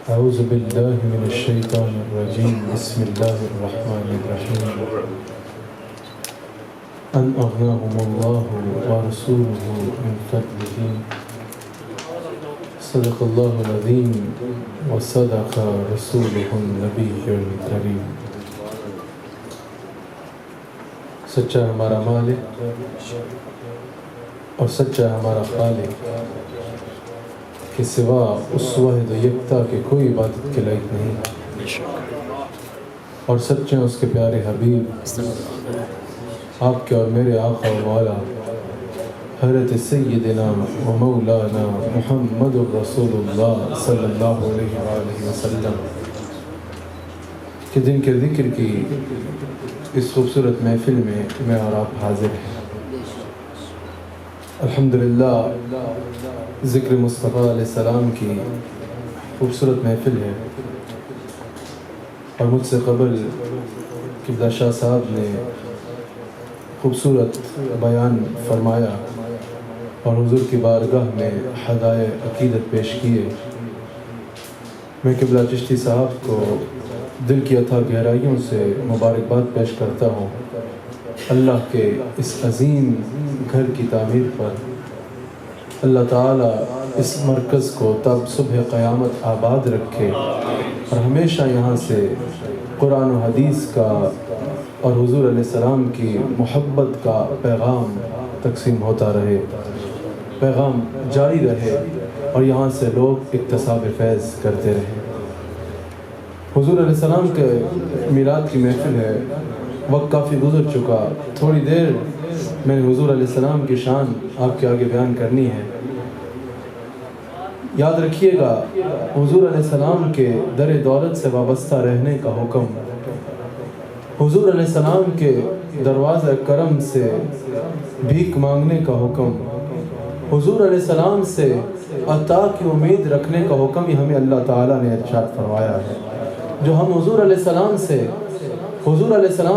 أعوذ بالله من الشيطان الرجيم بسم الله الرحمن الرحيم أن أغناهم الله ورسوله من فضله صدق الله العظيم وصدق رسوله النبي الكريم۔ سچا ہمارا مالک اور سچا ہمارا خالق کہ سوا اس واحد و یکتا کے کوئی عبادت کے لائق نہیں، اور سچے اس کے پیارے حبیب آپ کے اور میرے آقا و مولا حضرت سیدنا و مولانا محمد الرسول اللہ صلی اللہ علیہ وآلہ وسلم کہ جن کے ذکر کی اس خوبصورت محفل میں اور آپ حاضر ہیں۔ الحمدللہ ذکر مصطفیٰ علیہ السلام کی خوبصورت محفل ہے، اور مجھ سے قبل قبلہ شاہ صاحب نے خوبصورت بیان فرمایا اور حضور کی بارگاہ میں ہدایے عقیدت پیش کیے۔ میں قبلہ چشتی صاحب کو دل کی اتھا گہرائیوں سے مبارکباد پیش کرتا ہوں اللہ کے اس عظیم گھر کی تعمیر پر۔ اللہ تعالیٰ اس مرکز کو تب صبح قیامت آباد رکھے اور ہمیشہ یہاں سے قرآن و حدیث کا اور حضور علیہ السلام کی محبت کا پیغام تقسیم ہوتا رہے، پیغام جاری رہے، اور یہاں سے لوگ اکتساب فیض کرتے رہے۔ حضور علیہ السلام کے میلاد کی محفل ہے، وقت کافی گزر چکا، تھوڑی دیر میں نے حضور علیہ السلام کی شان آپ کے آگے بیان کرنی ہے۔ یاد رکھیے گا حضور علیہ السلام کے در دولت سے وابستہ رہنے کا حکم، حضور علیہ السلام کے دروازہ کرم سے بھیک مانگنے کا حکم، حضور علیہ السلام سے عطا کی امید رکھنے کا حکم ہی ہمیں اللہ تعالیٰ نے ارشاد فرمایا ہے۔ جو ہم حضور علیہ السلام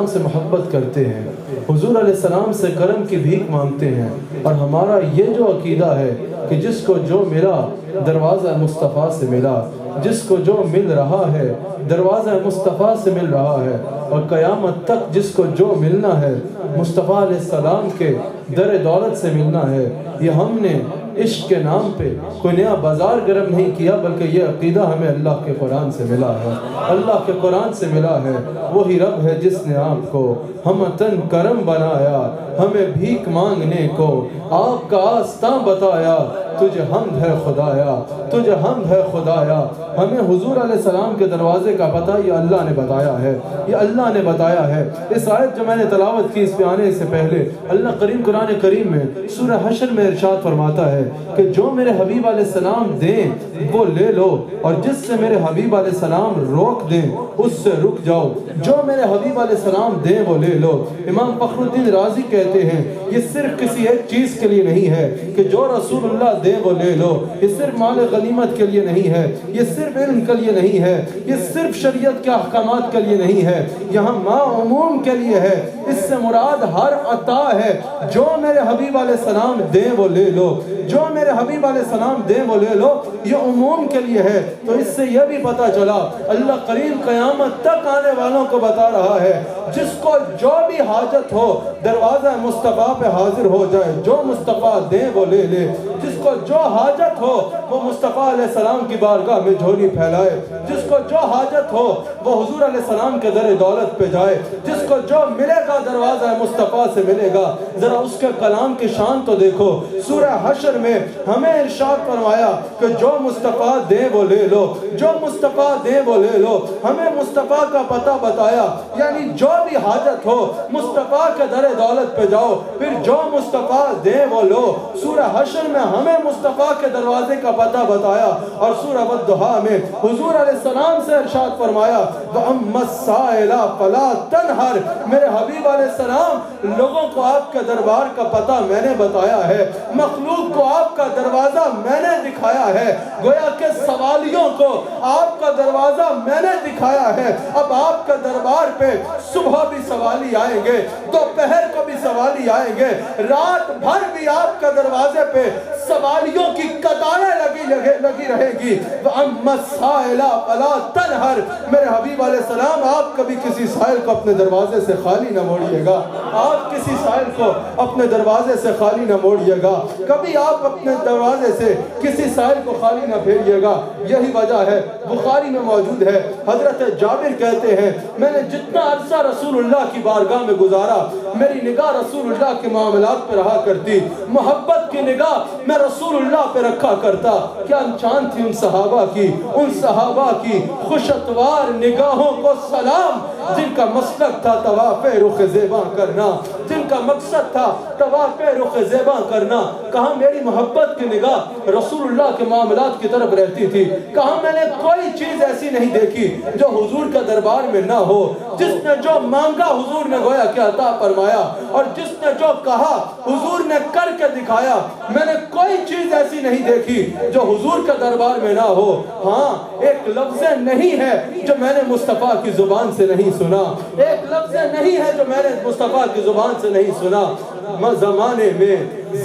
سے محبت کرتے ہیں، حضور علیہ السلام سے کرم کی بھیک مانگتے ہیں، اور ہمارا یہ جو عقیدہ ہے کہ جس کو جو ملا دروازہ مصطفیٰ سے ملا، جس کو جو مل رہا ہے دروازہ مصطفیٰ سے مل رہا ہے، اور قیامت تک جس کو جو ملنا ہے مصطفیٰ علیہ السلام کے در دولت سے ملنا ہے۔ یہ ہم نے عشق کے نام پہ کوئی نیا بازار گرم نہیں کیا، بلکہ یہ عقیدہ ہمیں اللہ کے قرآن سے ملا ہے، اللہ کے قرآن سے ملا ہے۔ وہی رب ہے جس نے آپ کو ہمتن کرم بنایا، ہمیں بھیک مانگنے کو آپ کا آستاں بتایا۔ تجھے حمد ہے خدایا، تجھے حمد ہے خدایا۔ ہمیں حضور علیہ السلام کے دروازے کا پتہ یہ اللہ نے بتایا ہے، یہ اللہ نے بتایا ہے۔ اس آیت جو میں نے تلاوت کی اس پہ آنے سے پہلے اللہ کریم قرآن کریم میں سورہ حشر میں ارشاد فرماتا ہے کہ جو میرے حبیب علیہ السلام دیں وہ لے لو، اور جس سے میرے حبیب علیہ السلام روک دیں اس سے رک جاؤ۔ جو میرے حبیب علیہ السلام دیں وہ لے لو۔ امام فخر الدین رازی کہتے ہیں یہ صرف کسی ایک چیز کے لیے نہیں ہے کہ جو رسول اللہ دیں وہ لے لو، یہ صرف مال غنیمت کے لیے نہیں ہے، یہ صرف علم کے لیے نہیں ہے، یہ صرف شریعت کے احکامات کے لیے نہیں ہے، یہاں ما عموم کے لیے ہے۔ اس سے مراد ہر عطا ہے۔ جو میرے حبیب علیہ السلام دیں وہ لے لو، جو میرے حبیب علیہ السلام دیں وہ لے لو، یہ عموم کے لیے ہے۔ تو اس سے یہ بھی پتہ چلا اللہ قریب قیامت تک آنے والوں کو بتا رہا ہے جس کو جو بھی حاجت ہو دروازہ مصطفیٰ پہ حاضر ہو جائے، جو مصطفیٰ دیں وہ لے لے۔ جس کو جو حاجت ہو وہ مصطفیٰ علیہ السلام کی بارگاہ میں جھولی پھیلائے، جس کو جو حاجت ہو وہ حضور علیہ السلام کے در دولت پہ جائے، جس کو جو ملے گا دروازہ مصطفیٰ سے ملے گا۔ ذرا اس کے کلام کی شان تو دیکھو، سورہ حشر میں ہمیں ارشاد فرمایا کہ جو مصطفیٰ دیں وہ لے لو، جو مصطفیٰ دیں وہ لے لو۔ ہمیں مصطفیٰ کا پتہ بتایا، یعنی جو بھی حاجت ہو مصطفیٰ کے در دولت پہ جاؤ، پھر جو مصطفیٰ دیں وہ لو۔ سورہ حشر میں ہمیں مصطفیٰ کے دروازے کا پتہ بتایا، اور سورہ والضحیٰ میں حضور علیہ السلام سے ارشاد فرمایا وَأَمَّا السَّائِلَ فَلَا تَنْهَرْ۔ میرے حبیب علیہ السلام لوگوں کو آپ کے دربار کا پتہ میں نے بتایا ہے، مخلوق کو آپ کا دروازہ میں نے دکھایا ہے، گویا کہ سوالیوں کو آپ کا دروازہ میں نے دکھایا ہے۔ اب آپ کا دربار پہ صبح بھی سوالی آئیں گے، دوپہر کو بھی سوالی آئیں گے، رات بھر بھی آپ کا دروازے پہ سوالیوں کی قطاریں لگی رہے گی۔ وَأَمَّا السَّائِلَ فَلَا تَنْهَرْ، میرے حبیب علیہ السلام آپ کبھی کسی سائل کو اپنے دروازے سے خالی نہ موڑیے گا، آپ کسی سائل کو اپنے دروازے سے خالی نہ موڑیے گا، کبھی آپ اپنے دروازے سے کسی سائل کو خالی نہ پھیریے گا۔ یہی وجہ ہے، بخاری میں موجود ہے، حضرت جابر کہتے ہیں میں نے جتنا عرصہ رسول اللہ کی بارگاہ میں گزارا، میری نگاہ رسول اللہ کے معاملات پہ رہا کرتی، محبت کی نگاہ میں رسول اللہ پہ رکھا کرتا۔ کیا شان تھی ان صحابہ کی خوش اتوار نگاہوں کو سلام، جن کا مسلک تھا طواف رخ زیباں کرنا، جن کا مقصد تھا طواف رخ زیباں کرنا۔ کہاں میری محبت کی نگاہ رسول اللہ کے معاملات کی طرف رہتی تھی، کہاں میں نے کوئی چیز ایسی نہیں دیکھی جو حضور کا دربار میں نہ ہو۔ جس نے جو مانگا حضور نے گویا کہ عطا فرمایا، اور جس نے جو کہا حضور نے کر کے دکھایا۔ میں نے کوئی چیز ایسی نہیں دیکھی جو حضور کا دربار میں نہ ہو۔ ہاں ایک لفظ نہیں ہے جو میں نے مصطفیٰ کی زبان سے نہیں سنا، ایک لفظ نہیں ہے جو میں نے مصطفیٰ کی زبان سے نہیں سنا۔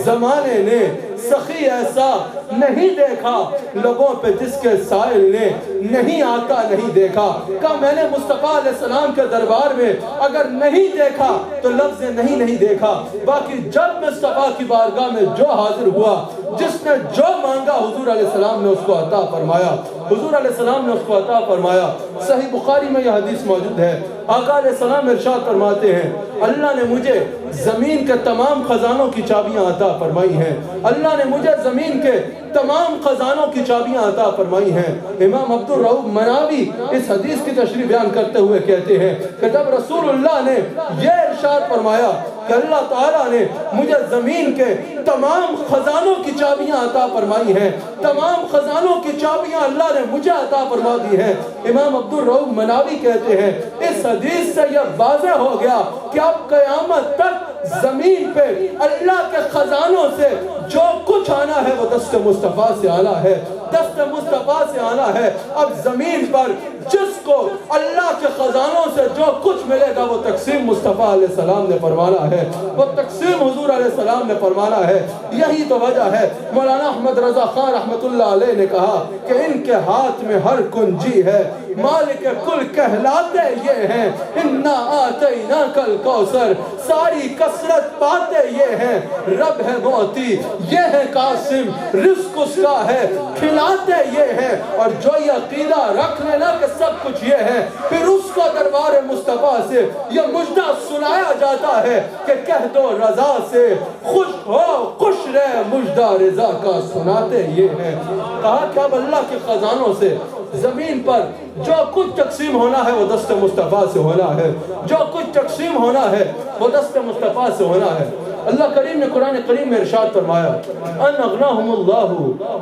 زمانے نے سخی ایسا نہیں دیکھا، لبوں پہ جس کے سائل نے نہیں آتا نہیں دیکھا۔ کہ میں نے مصطفیٰ علیہ السلام کے دربار میں اگر نہیں دیکھا تو لفظ نہیں دیکھا، باقی جب مصطفیٰ کی بارگاہ میں جو حاضر ہوا، جس نے جو مانگا حضور علیہ السلام نے اس کو عطا فرمایا، حضور علیہ السلام نے اس کو عطا فرمایا۔ صحیح بخاری میں یہ حدیث موجود ہے، آقا علیہ السلام ارشاد فرماتے ہیں اللہ نے مجھے زمین کے تمام خزانوں کی چابیاں عطا فرمائی ہیں، اللہ نے مجھے زمین کے تمام خزانوں کی چابیاں عطا فرمائی ہیں۔ امام عبد الرؤف مناوی اس حدیث کی تشریح بیان کرتے ہوئے کہتے ہیں کہ جب رسول اللہ نے یہ ارشاد فرمایا کہ اللہ تعالیٰ نے مجھے زمین کے تمام خزانوں کی چابیاں عطا فرمائی ہیں، تمام خزانوں کی چابیاں اللہ نے مجھے عطا فرما دی ہیں، امام عبد الرؤف مناوی کہتے ہیں اس حدیث سے یہ واضح ہو گیا کہ اب قیامت تک زمین پہ اللہ کے خزانوں سے جو کچھ آنا ہے وہ دست مصطفیٰ سے آنا ہے، دست مصطفیٰ سے آنا ہے۔ اب زمین پر جس کو اللہ کے خزانوں سے جو کچھ ملے گا وہ تقسیم مصطفیٰ علیہ السلام نے فرمانا ہے، وہ تقسیم حضور علیہ السلام نے فرمانا ہے۔ یہی تو وجہ ہے مولانا احمد رضا خان رحمت اللہ علیہ نے کہا کہ ان کے ہاتھ میں ہر کنجی ہے، مالک کل کہلاتے یہ ہیں، انا آتیناک الکوثر، ساری کثرت پاتے یہ ہیں، رب ہے معطی یہ ہے قاسم، رزق اس کا ہے کھلاتے یہ ہیں۔ اور جو یہ عقیدہ رکھ لینا کہ سب کچھ یہ ہے، پھر اس کو دربار مصطفیٰ سے یہ مجدہ سنایا جاتا ہے کہ کہہ دو رضا سے خوش ہو خوش رہ، مجدہ رضا کا سناتے یہ ہیں۔ کہا کہ اب اللہ کے خزانوں سے زمین پر جو کچھ تقسیم ہونا ہے وہ دست مصطفیٰ سے ہونا ہے، جو کچھ تقسیم ہونا ہے وہ دست مصطفیٰ سے ہونا ہے۔ اللہ کریم نے قرآن کریم میں ارشاد فرمایا ان اغناہم اللہ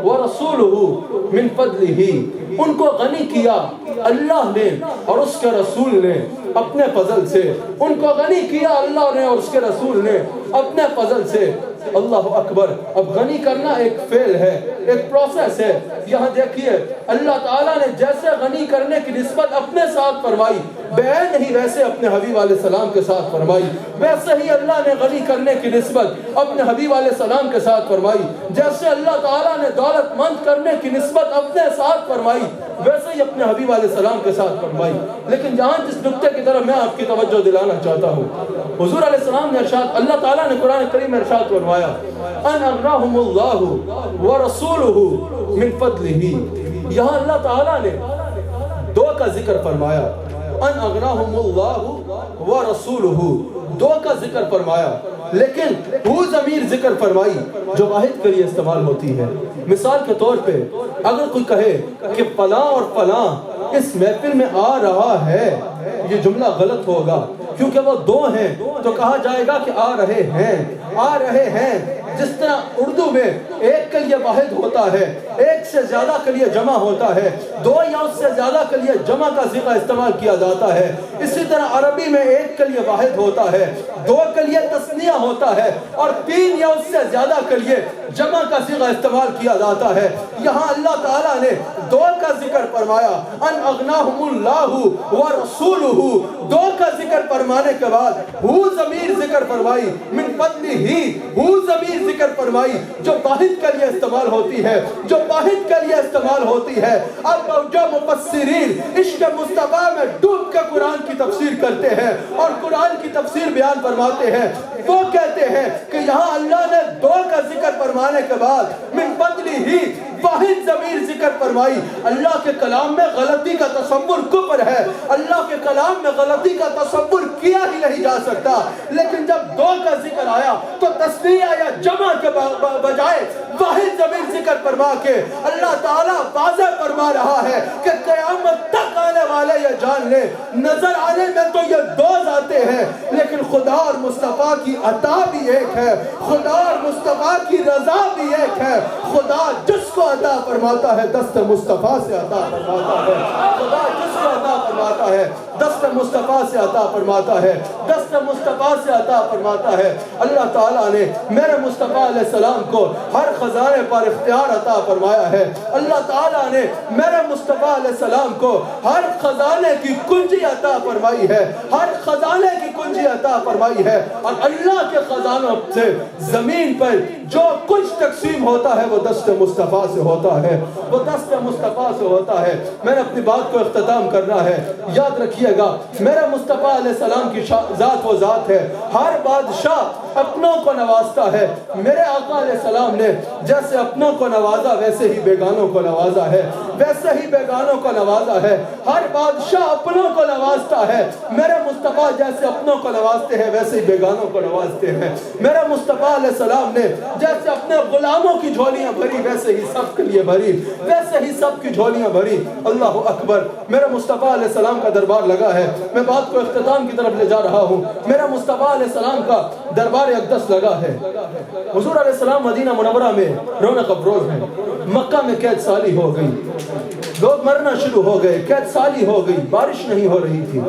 ورسولہ من فضلہ، ان کو غنی کیا اللہ نے اور اس کے رسول نے اپنے فضل سے، ان کو غنی کیا اللہ نے اور اس کے رسول نے اپنے فضل سے۔ اللہ اکبر۔ اب غنی کرنا ایک فعل ہے، ایک پروسیس ہے۔ یہاں دیکھیے اللہ تعالیٰ نے جیسے غنی کرنے کی نسبت اپنے ساتھ فرمائی، بے نہیں ویسے اپنے حبیب علیہ السلام کے ساتھ فرمائی، ویسے ہی اللہ نے غنی کرنے کی نسبت اپنے حبیب علیہ السلام کے ساتھ فرمائی۔ جیسے اللہ تعالیٰ نے دولت مند کرنے کی نسبت اپنے ساتھ فرمائی، ویسے ہی اپنے حبیب علیہ السلام کے ساتھ فرمائی۔ لیکن جہاں جس نقطے کی طرف میں آپ کی توجہ دلانا چاہتا ہوں، حضور علیہ السلام نے ارشاد، اللہ تعالیٰ نے قرآن کریم میں ارشاد فرمایا ان اغناہم اللہ ورسولہ من فضلہ۔ یہاں اللہ تعالیٰ نے دو کا ذکر فرمایا، ان اغناہم اللہ ورسولہ، دو کا ذکر فرمایا، لیکن وہ ضمیر ذکر فرمائی جو واحد کے لیے استعمال ہوتی ہے۔ مثال کے طور پہ اگر کوئی کہے کہ فلاں اور فلاں اس محفل میں آ رہا ہے، یہ جملہ غلط ہوگا کیونکہ وہ دو ہیں، تو کہا جائے گا کہ آ رہے ہیں، آ رہے ہیں۔ جس طرح اردو میں ایک کے لیے واحد ہوتا ہے، ایک سے زیادہ کے لیے جمع ہوتا ہے، دو یا اس سے زیادہ کے لیے جمع کا صیغہ استعمال کیا جاتا ہے، اسی طرح عربی میں ایک کے لیے واحد ہوتا ہے، دو کے لیے تثنیہ ہوتا ہے، اور تین یا اس سے زیادہ کے لیے جمع کا صیغہ استعمال کیا جاتا ہے۔ یہاں اللہ تعالیٰ نے دو کا ذکر فرمایا، ان اغناہم اللہ ورسولہ، دو کا ذکر فرمانے کے بعد ہو ضمیر ذکر فرمائی، من فضلہ، ہو ضمیر ذکر فرمائی جو واحد کے لیے استعمال ہوتی ہے، جو واحد کے لیے استعمال ہوتی ہے۔ اب جو مفسرین عشق مصطفیٰ میں ڈوب کے قرآن کی تفسیر کرتے ہیں اور قرآن کی تفسیر بیان فرماتے ہیں، وہ کہتے ہیں کہ یہاں اللہ نے دو کا ذکر فرمانے کے بعد من فضلی ہی واحد ضمیر ذکر فرمائی۔ اللہ کے کلام میں غلطی کا تصور کفر ہے، اللہ کے کلام میں غلطی کا تصور کیا ہی نہیں جا سکتا، لیکن جب دو کا ذکر آیا تو تسنیہ یا جمع کے بجائے واحد ضمیر ذکر فرما کے اللہ تعالیٰ واضح فرما رہا ہے کہ قیامت تک آنے والے یہ جان لے، نظر آنے میں تو یہ دو ذاتیں ہیں لیکن خدا اور مصطفیٰ کی عطا بھی ایک ہے، خدا اور مصطفیٰ کی رضا بھی ایک ہے۔ خدا جس کو عطا فرماتا ہے دست مصطفیٰ سے عطا فرماتا ہے، خدا جس کو عطا فرماتا ہے دست مصطفیٰ سے عطا فرماتا ہے، دست مصطفیٰ سے عطا فرماتا ہے۔ اللہ تعالیٰ نے میرے مصطفیٰ علیہ السلام کو ہر خزانے پر اختیار عطا فرمایا ہے، اللہ تعالیٰ نے میرے مصطفیٰ علیہ السلام کو ہر خزانے کی کنجی عطا فرمائی ہے، ہر خزانے کی کنجی عطا فرمائی ہے، اور اللہ کے خزانوں سے زمین پر جو کچھ تقسیم ہوتا ہے وہ دست مصطفیٰ سے ہوتا ہے، وہ دست مصطفیٰ سے ہوتا ہے۔ میں نے اپنی بات کو اختتام کرنا ہے، یاد رکھیے گا میرا مصطفیٰ علیہ السلام کی ذات وہ ذات ہے، ہر بادشاہ اپنوں کو نوازتا ہے، میرے آقا علیہ السلام نے جیسے اپنوں کو نوازا ویسے ہی بیگانوں کو نوازا ہے، ویسے ہی بیگانوں کو نوازا ہے، ہر بادشاہ اپنوں کو نوازتا ہے، میرے مصطفیٰ جیسے اپنوں کو نوازتے ہیں ویسے ہی بیگانوں کو نوازتے ہیں، میرے مصطفیٰ علیہ السلام نے جیسے اپنے غلاموں کی جھولیاں بھری ویسے ہی سب کے لیے بھری، ویسے ہی سب کی جھولیاں بھری۔ اللہ اکبر، میرا مصطفیٰ علیہ السلام کا دربار لگا ہے، میں بات کو اختتام کی طرف لے جا رہا ہوں۔ میرا مصطفیٰ علیہ السلام کا دربار اقدس لگا ہے، حضور علیہ السلام مدینہ منورہ میں رونق افروز ہیں، مکہ میں قید سالی ہو گئی، لوگ مرنا شروع ہو گئے، قید سالی ہو گئی، بارش نہیں ہو رہی تھی۔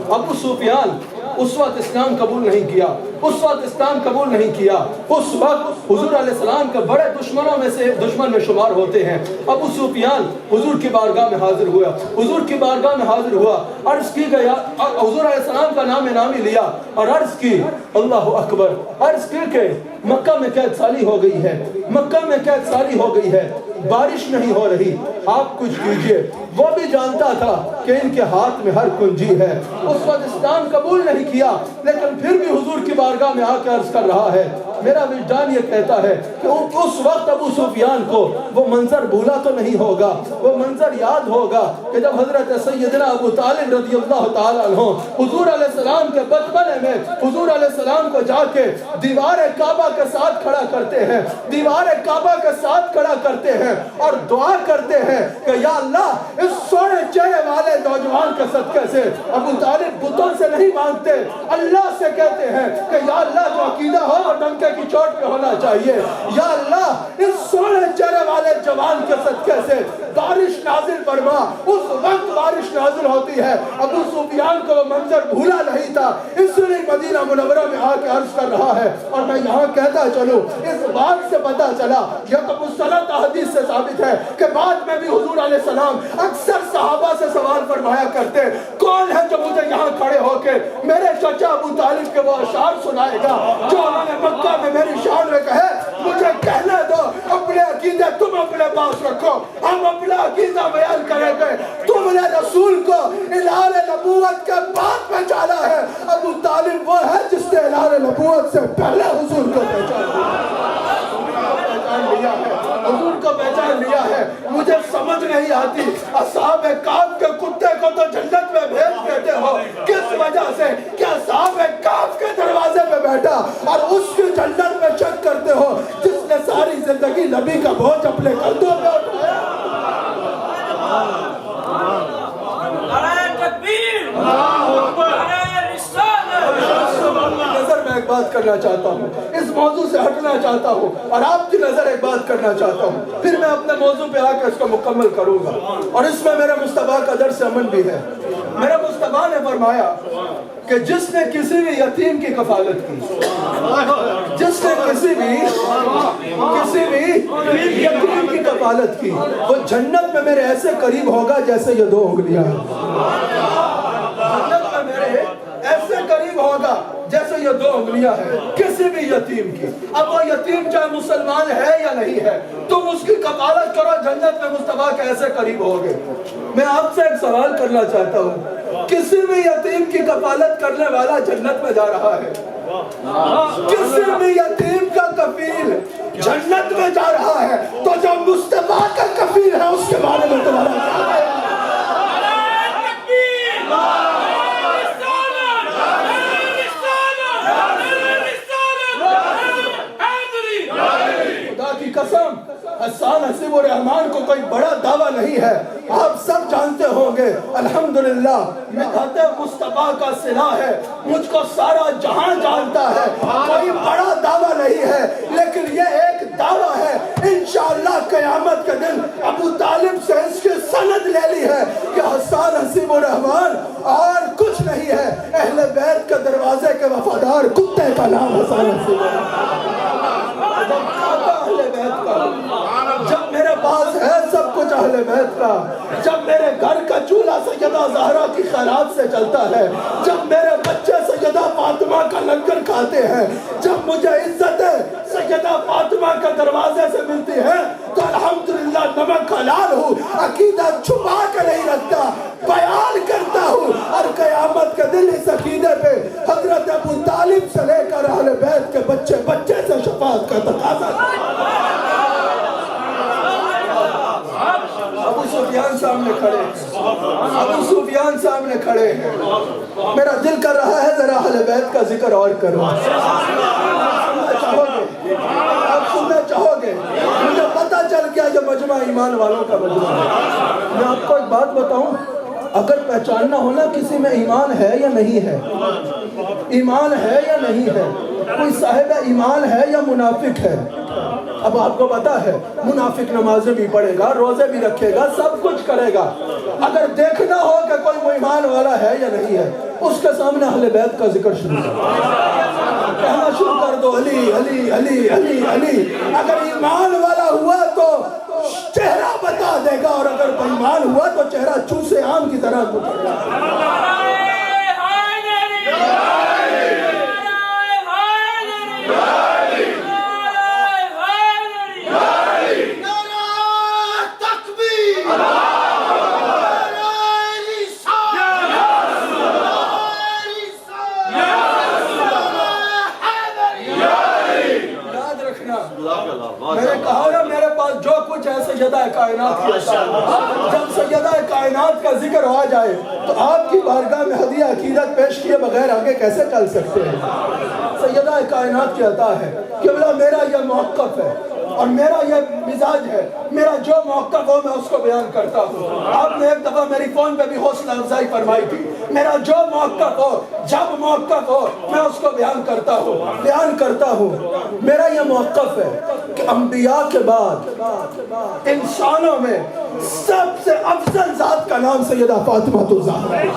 ابو سفیان اس وقت اسلام قبول نہیں کیا، اس وقت اسلام قبول نہیں کیا، اس وقت حضور علیہ السلام کے بڑے دشمنوں میں سے دشمن میں شمار ہوتے ہیں۔ ابو سفیان حضور کی بارگاہ میں حاضر ہوا، حضور کی بارگاہ میں حاضر ہوا، عرض کی گیا، حضور علیہ السلام کا نام نامی لیا اور عرض کی، اللہ اکبر، عرض کی کہ مکہ میں قید سالی ہو گئی ہے، مکہ میں قید سالی ہو گئی ہے، بارش نہیں ہو رہی، آپ کچھ کیجئے۔ وہ بھی جانتا تھا کہ ان کے ہاتھ میں ہر کنجی ہے، اس وقت اسلام قبول نہیں کیا لیکن پھر بھی حضور کی بارگاہ میں آ کے عرض کر رہا ہے۔ میرا وجدان یہ کہتا ہے کہ اس وقت ابو سفیان کو وہ منظر بھولا تو نہیں ہوگا، وہ منظر یاد ہوگا کہ جب حضرت سیدنا ابو طالب رضی اللہ تعالیٰ عنہ حضور علیہ السلام کے بچپنے میں حضور علیہ السلام کو جا کے دیوار کعبہ کے ساتھ کھڑا کرتے ہیں، دیوار کعبہ کے ساتھ کھڑا کرتے ہیں اور دعا کرتے ہیں کہ یا اللہ اس سونے چہرے والے نوجوان کے صدقے سے، ابو طالب بتوں سے نہیں مانگتے، اللہ سے کہتے ہیں کہ یا اللہ جو عقیدہ ہو وہ ڈنکے کی چوٹ پہ ہونا چاہیے، یا اللہ اس سونے چہرے والے جوان کے صدقے سے بارش نازل فرما۔ اس وقت بارش نازل ہوتی ہے، ابو سفیان کو وہ منظر بھولا نہیں تھا، اس لیے مدینہ منورہ میں آ کے عرض کر رہا ہے۔ اور میں یہاں کہتا چلوں، اس بات سے پتہ چلا، یہ تو مستند احادیث سے ثابت ہے کہ بعد میں بھی حضور علیہ السلام اکثر صحابہ سے سوال فرمایا کرتے، کون ہے جو مجھے یہاں کھڑے ہو کے میرے چچا ابو طالب کے وہ اشعار سنائے گا جو انہوں نے مکہ میں میری شان میں کہے؟ مجھے کہنے دو، اپنے عقیدے تم اپنے پاس رکھو، ہم اپنا عقیدہ بیان کریں گے۔ تم نے رسول کو اعلان نبوت کے بعد پہچانا ہے، ابو طالب وہ ہے جس نے اعلان نبوت سے پہلے حضور کو پہچانا لیا ہے، حضور کو پہچان لیا ہے۔ مجھے سمجھ نہیں آتی اصحاب کہف کے کتے کو تو جنت میں بھیج دیتے ہو، کس وجہ سے؟ کیا اصحاب کہف کے دروازے پہ بیٹھا اور اس کی جنت میں شک کرتے ہو جس نے ساری زندگی نبی کا بوجھ اپنے کندھوں پہ اٹھایا؟ نعرہ تکبیر، نعرہ رسالت۔ میں ایک بات کرنا چاہتا ہوں، اس موضوع سے ہٹنا چاہتا ہوں اور آپ کی نظر ایک بات کرنا چاہتا ہوں، پھر میں اپنے موضوع پہ آ کے اس کو مکمل کروں گا، اور اس میں میرے مصطفیٰ کا درس عمل بھی ہے۔ میرے مصطفیٰ نے فرمایا کہ جس نے کسی بھی یتیم کی کفالت کی، جس نے کسی بھی یتیم کی کفالت کی، وہ جنت میں میرے ایسے قریب ہوگا جیسے یہ 2 انگلیاں، جنت میں میرے ایسے قریب ہوگا جیسے یہ 2 انگلیاں ہیں کسی بھی یتیم کی. اب وہ یتیم چاہے مسلمان ہے یا نہیں ہے, تم اس کی کفالت کرو, جنت میں مصطفیٰ کیسے قریب ہوگے؟ میں آپ سے ایک سوال کرنا چاہتا ہوں, کسی بھی یتیم کی کفالت کرنے والا جنت میں جا رہا ہے؟ کسی بھی یتیم کا کفیل جنت میں جا رہا ہے, تو جو مصطفیٰ کا کفیل ہے اس کے بارے میں تمہارا کیا ہے؟ خدا کی قسم, حسان حسیب الرحمان کو کوئی بڑا دعویٰ نہیں ہے. آپ سب جانتے ہوں گے الحمدللہ مدحت مصطفیٰ کا صلہ ہے, مجھ کو سارا جہاں جانتا ہے, کوئی بڑا دعویٰ نہیں ہے, لیکن یہ ایک دعویٰ ہے انشاءاللہ قیامت کے دن ابو طالب سے اس کی سند لے لی ہے کہ حسان حسیب الرحمان اور کچھ نہیں ہے, اہل بیت کے دروازے کے وفادار کتے کا نام حسان حسیب الرحمان. اہل بیت کا, جب میرے پاس ہے سب کچھ اہل بیت کا, جب میرے گھر کا چولہا سیدہ زہرا کی خیرات سے چلتا ہے, جب میرے بچے سیدہ فاطمہ کا لنگر کھاتے ہیں, جب مجھے عزتیں سیدہ فاطمہ کے دروازے سے ملتی ہے, تو الحمدللہ نمک حلال ہوں, عقیدہ چھپا کے نہیں رکھتا, بیان کرتا ہوں. اور قیامت کے دن اس عقیدے پہ حضرت ابو طالب سے لے کر اہل بیت کے بچے بچے سے شفاعت کا تقاضا. ابو سفیان سامنے کھڑے ہیں, ابو سفیان سامنے کھڑے ہیں. میرا دل کر رہا ہے ذرا اہل بیت کا ذکر اور کرو. آپ سننا چاہو گے؟ مجھے پتا چل گیا یہ مجمع ایمان والوں کا مجمع ہے. میں آپ کو ایک بات بتاؤں, اگر پہچاننا ہونا کسی میں ایمان ہے یا نہیں ہے, ایمان ہے یا نہیں ہے, کوئی صاحب ایمان ہے یا منافق ہے. اب آپ کو پتا ہے منافق نمازیں بھی پڑھے گا, روزے بھی رکھے گا, سب کچھ کرے گا. اگر دیکھنا ہو کہ کوئی ایمان والا ہے یا نہیں ہے, اس کے سامنے اہل بیت کا ذکر شروع کہنا شروع کر دو, علی علی علی علی علی. اگر ایمان والا ہوا تو چہرہ بتا دے گا, اور اگر بےایمان ہوا تو چہرہ چوسے آم کی طرح گزر گا. میں نے کہا نا میرے پاس جو کچھ ہے سیدہ کائنات کی عطا ہے. جب سیدہ کائنات کا ذکر ہو جائے تو آپ کی بارگاہ میں ہدیہ عقیدت پیش کیے بغیر آگے کیسے چل سکتے ہیں؟ سیدہ کائنات کی عطا ہے. قبلہ میرا یہ موقف ہے اور میرا یہ مزاج ہے, میرا جو موقف ہو میں اس کو بیان کرتا ہوں. آپ نے ایک دفعہ میری فون پہ بھی حوصلہ افزائی فرمائی تھی, میرا جو موقف ہو جب موقف ہو میں اس کو بیان کرتا ہوں. میرا یہ موقف ہے کہ انبیاء کے بعد انسانوں میں سب سے افضل ذات کا نام سیدہ فاطمہ الزہرا ہے,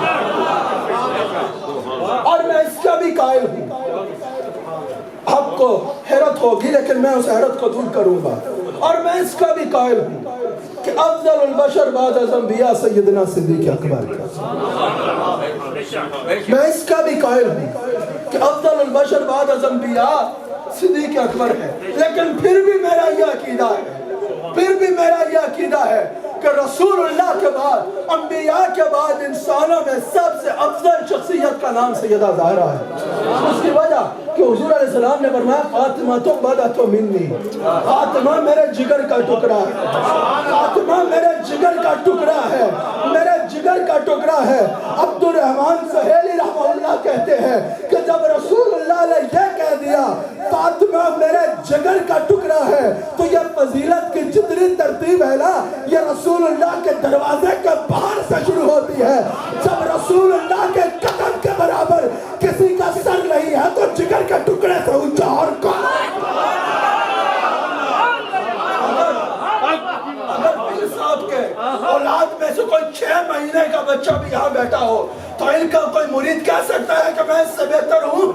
اور میں اس کا بھی قائل ہوں. آپ کو حیرت ہوگی لیکن میں اس حیرت کو دور کروں گا, اور میں اس کا بھی قائل ہوں کہ افضل البشر بعد از انبیاء سیدنا صدیق اکبر. میں اس کا بھی قائل ہوں کہ افضل البشر بعد از انبیاء صدیق اکبر ہے. لیکن پھر بھی میرا یہ عقیدہ ہے کہ رسول اللہ کے بعد انبیاء کے بعد انسانوں میں سب سے افضل شخصیت کا نام سیدہ زہرا ہے. اس کی وجہ کہ حضور علیہ السلام نے فرمایا فاطمہ تو بدأت منی, فاطمہ میرے جگر کا ٹکڑا ہے, فاطمہ میرے جگر کا ٹکڑا ہے, میرے جگر کا ٹکڑا ہے. عبد الرحمن سہیلی رحمہ اللہ کہتے ہیں کہ جب رسول اللہ نے یہ کہہ دیا فاطمہ میرے جگر کا ٹکڑا ہے, تو یہ فضیلت کی جتنی ترتیب ہے نا یہ رسول اللہ کے دروازے کے باہر سے شروع ہوتی ہے. جب رسول اللہ کے قدم کے برابر کسی کا سر نہیں ہے تو جگر کے ٹکڑے سے اونچا اور کون؟ اگر پیر صاحب کے اولاد میں سے کوئی 6 مہینے کا بچہ بھی یہاں بیٹھا ہو تو ان کا کوئی مرید کہہ سکتا ہے کہ میں اس سے بہتر ہوں؟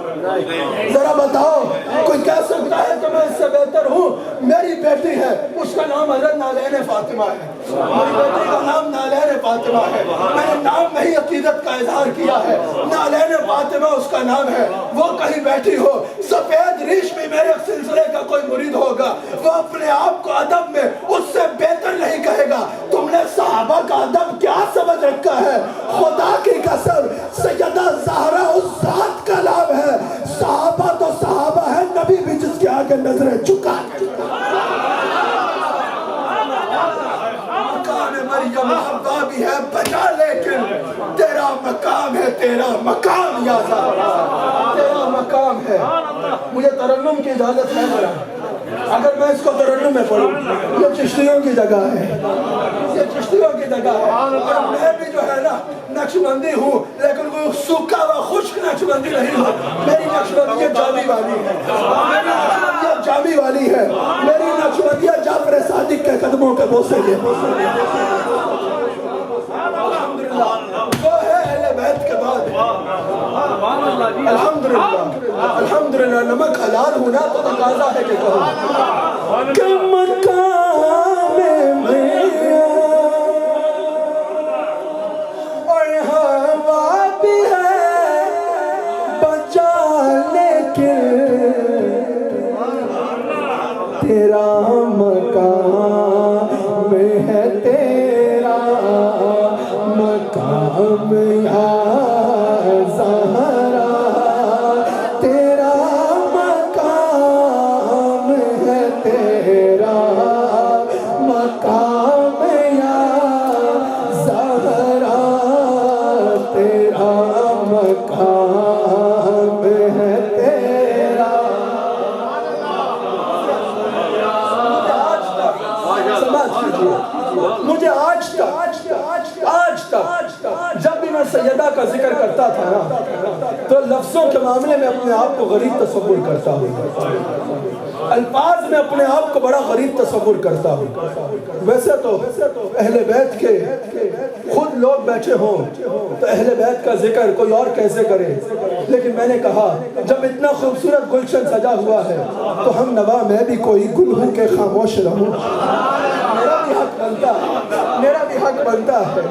ذرا بتاؤ, کوئی کہہ سکتا ہے کہ میں اس سے بہتر ہوں؟ میری بیٹی ہے, اس کا نام حضرت نالین فاطمہ ہے, میری بیٹی کا نام نالین فاطمہ فاطمہ ہے، میں نے نام میں ہی عقیدت کا اظہار کیا ہے، نالین فاطمہ اس کا نام ہے، وہ کہیں بیٹھی ہو، سفید ریش میں میرے سلسلے کا کوئی مرید ہوگا، وہ اپنے آپ کو ادب میں اس سے بہتر نہیں کہے گا۔ تم نے صحابہ کا ادب کیا سمجھ رکھا ہے؟ خدا کی قسم سیدہ زہرا اس ذات کا نام ہے، صحابہ تو صحابہ ہے، نبی بھی جس کے آگے نظریں جھکا مریم حوا بھی ہے بجا، لیکن تیرا مقام ہے، تیرا مقام یا زہرا، تیرا مقام ہے۔ مجھے ترنم کی اجازت ہے میرا، اگر میں اس کو ترنم میں پڑھوں، یہ چشتیوں کی جگہ ہے، یہ چشتیوں کی جگہ ہے، اور میں بھی جو ہے نا نقشبندی ہوں، لیکن کوئی سوکھا و خشک نقشبندی نہیں ہوں، میری نقشبندیت جامی والی ہے، میری نقشبندیت جامی والی ہے، میری نقشبندیت جعفر صادق کے قدموں کے بوسے کے وہ ہے اہل بیت کے بعد۔ الحمدللہ نمک حلال ہونا تو تقاضا ہے کہ کہوں کہ مقام میں اور ہوا بھی ہے بچا، لیکن تیرا مقام ہے، تیرا مقام یا زہرا، تیرا مقام ہے، تیرا مقام یا زہرا، تیرا مقام ہے، تیرا۔ مجھے آج تک جب بھی میں سیدہ کا ذکر کرتا تھا نا تو لفظوں کے معاملے میں اپنے آپ کو غریب تصور کرتا ہوں، الفاظ میں اپنے آپ کو بڑا غریب تصور کرتا ہوں۔ ویسے تو اہل بیت کے خود لوگ بیٹھے ہوں تو اہل بیت کا ذکر کوئی اور کیسے کرے، لیکن میں نے کہا جب اتنا خوبصورت گلشن سجا ہوا ہے تو ہم نوا میں بھی کوئی گل ہوں کہ خاموش رہوں، میرا بھی حق بنتا ہے۔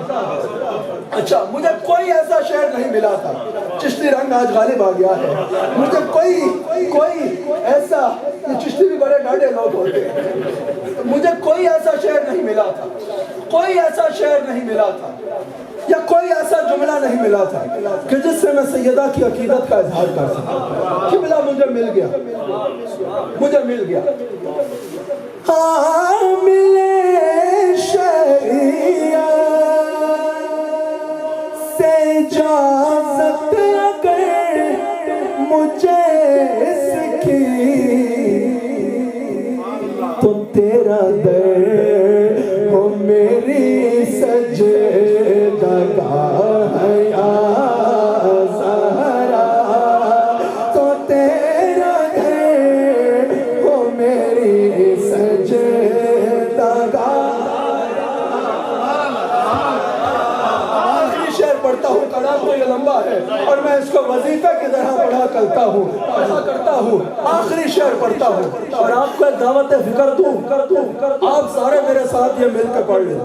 اچھا، مجھے کوئی ایسا شعر نہیں ملا تھا، چشتی رنگ آج غالب آ گیا ہے، مجھے کوئی ایسا، یہ چشتی بھی بڑے ڈاڑے لوگ ہوتے ہیں، مجھے کوئی ایسا شعر نہیں ملا تھا، کوئی ایسا شعر نہیں ملا تھا یا کوئی ایسا جملہ نہیں ملا تھا کہ جس سے میں سیدہ کی عقیدت کا اظہار کر سکتا۔ قبلہ مجھے مل گیا، مجھے مل گیا۔ حامل شریعت سے اجازت اگر مجھے اس کی تو تیرا در ہو میری سجدہ گاہ یا زہرا، تو تیرا در ہو میری سجدہ گاہ۔ آخری شعر پڑھتا ہوں، کلام تو یہ لمبا ہے اور میں اس کو وظیفہ کی طرح پڑھا کرتا ہوں، آخری شعر پڑھتا ہوں اور آپ کو ایک دعوت فکر دوں، آپ سارے میرے ساتھ یہ مل کے پڑھ لیں۔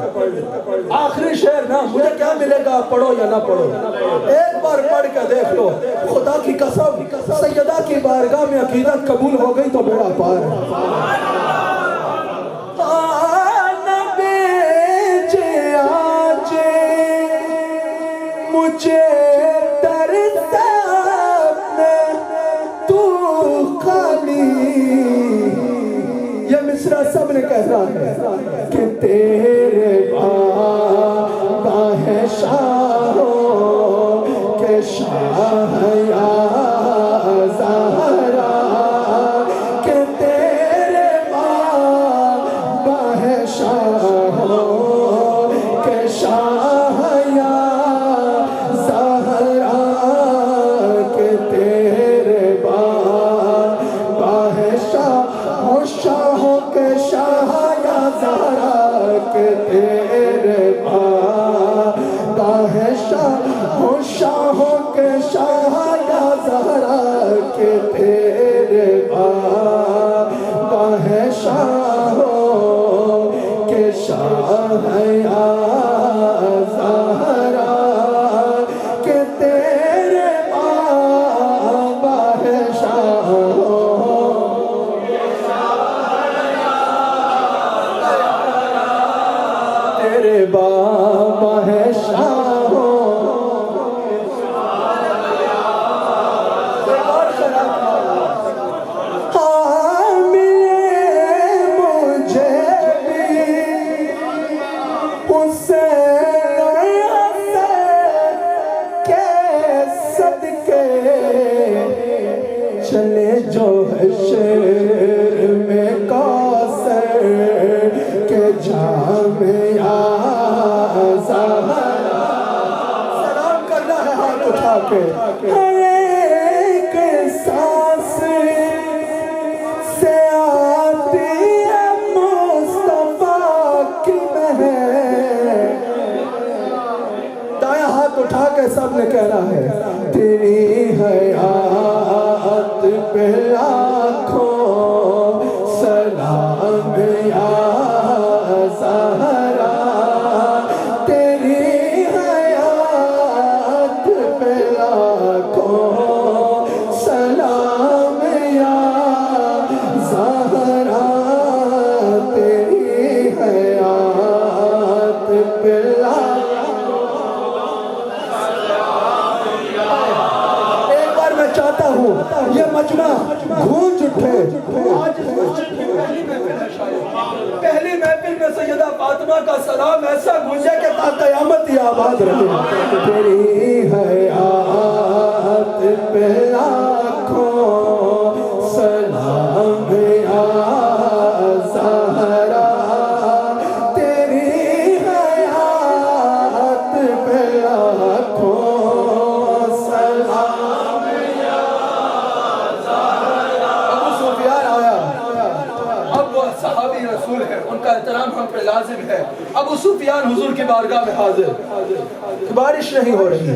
آخری شعر نا، مجھے کیا ملے گا آپ پڑھو یا نہ پڑھو، ایک بار پڑھ کے دیکھ لو، خدا کی قسم سیدہ کی بارگاہ میں عقیدت قبول ہو گئی تو بیڑا پار ہے۔ مجھے ترسا تو خالی، یہ مصرع سب نے کہنا ہے کہ تیرے باہ شاہوں کے شاہ یا زہرا، کہ تیرے باہ شاہوں کے شاہ یا شاہوں کے شاہ یا زہرا، کہ تیرے باہ زہرا سلام کرنا ہے ہاتھ اٹھا کے ہر ایک سانس سے آتی ہے مصطفیٰ کی مہک دائیں ہاتھ اٹھا کے سب نے کہنا ہے تیری حیات پہ لاکھوں سلام یا زہرا تیری حیات پہ لاکھوں سلام یا زہرا تیری حیات پہ چاہتا ہوں یہ مجمع گونج اٹھے آج پہلی محفل میں سیدہ فاطمہ کا سلام ایسا گونجے کہ تا قیامت ہی آباد رہے تیری حیات پہ لاکھوں سلام یا زہرا تیری حیات پہ لاکھوں صحابی رسول ہے ان کا احترام ہم پہ لازم ہے ابو سفیان حضور کی بارگاہ میں حاضر بارش نہیں ہو رہی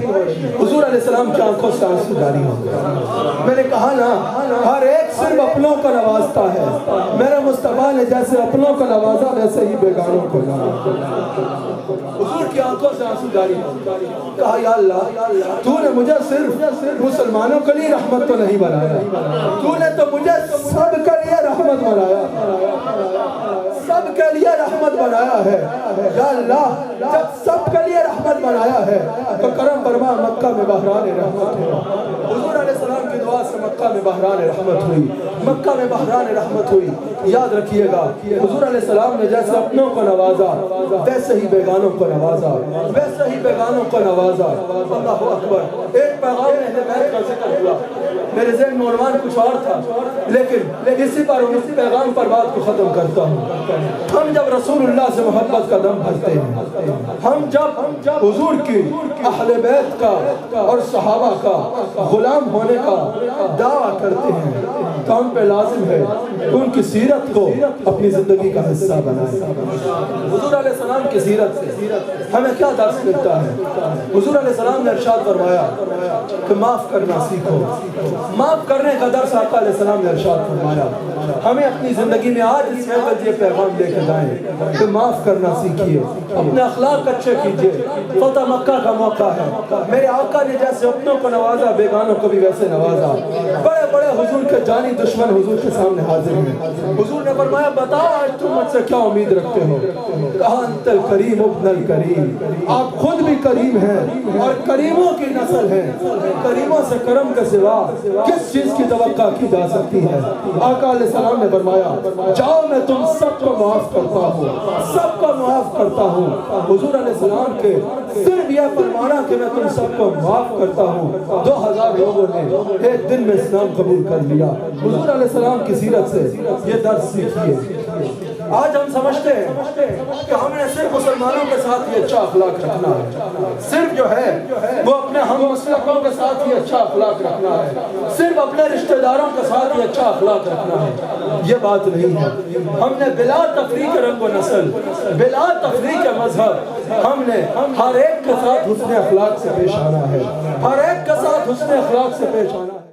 حضور علیہ السلام کی آنکھوں سے آنسو جاری ہو گئے میں نے کہا نا ہر ایک صرف اپنوں کو نوازتا ہے میرے مصطفیٰ نے جیسے اپنوں کو نوازا ویسے ہی بیگانوں کو نوازا حضور کی آنکھوں سے آنسو جاری ہو کہا یا اللہ تو نے مجھے صرف مسلمانوں کے لیے رحمت تو نہیں بنایا تو نے تو مجھے سب کے لیے رحمت بنایا سب کے لیے رحمت بنایا ہے یا اللہ جب سب کے لیے رحمت بنایا ہے تو کرم فرما مکہ میں بحران رحمت ہوا حضور علیہ السلام کی دعا سے مکہ میں بحران رحمت ہوئی مکہ میں بحران رحمت ہوئی یاد رکھیے گا حضور علیہ السلام نے جیسے اپنوں کو نوازا ویسے ہی بیگانوں کو نوازا ویسے ہی بیگانوں کو نوازا اللہ اکبر ایک پیغام اہل بیت کا ذکر ہوا میرے ذہن میں عنوان کچھ اور تھا لیکن اسی پر اس پیغام پر بات کو ختم کرتا ہوں ہم جب رسول اللہ سے محبت کا دم بھرتے ہیں ہم جب حضور کی اہل بیت کا اور صحابہ کا غلام ہونے کا دعویٰ کرتے ہیں تو ہم پہ لازم ہے کہ ان کی سیرت کو اپنی زندگی کا حصہ بنائیں حضور علیہ السلام کی سیرت سے ہمیں کیا درس ملتا ہے حضور علیہ السلام نے ارشاد فرمایا کہ معاف کرنا سیکھو معاف کرنے کا درس آقا علیہ السلام نے ارشاد فرمایا ہمیں اپنی زندگی میں آج اس وقت یہ پیغام لے کے جائیں کہ معاف کرنا سیکھیے اپنے اخلاق اچھے کیجئے فتح مکہ کا موقع ہے میرے آقا نے جیسے اپنوں کو نوازا بیگانوں کو بھی ویسے نوازا بڑے بڑے حضور کے جانی دشمن حضور کے سامنے حاضر ہیں حضور نے فرمایا بتاؤ آج تم مجھ سے کیا امید رکھتے ہو کہا انت الکریم ابن الکریم آپ خود بھی کریم ہیں اور کریموں کی نسل ہیں کریموں سے کرم کے سوا کس چیز کی توقع کی جا سکتی ہے آقا علیہ السلام نے فرمایا جاؤ میں تم سب کو معاف کرتا ہوں سب کو معاف کرتا ہوں حضور علیہ السلام کے صرف یہ فرمانا کہ میں تم سب کو معاف کرتا ہوں 2000 لوگوں نے ایک دن میں اسلام قبول کر لیا حضور علیہ السلام کی سیرت سے یہ درس سیکھیے آج ہم سمجھتے ہیں کہ ہم نے صرف مسلمانوں کے ساتھ یہ اچھا اخلاق رکھنا ہے صرف جو ہے وہ اپنے ہم مسلموں کے ساتھ یہ اچھا اخلاق رکھنا ہے صرف اپنے رشتہ داروں کے ساتھ یہ اچھا اخلاق رکھنا ہے یہ بات نہیں ہے ہم نے بلا تفریق رنگ و نسل بلا تفریق مذہب ہم نے ہر ایک کے ساتھ حسن اخلاق سے پیش آنا ہے ہر ایک کے ساتھ حسن اخلاق سے پیش آنا ہے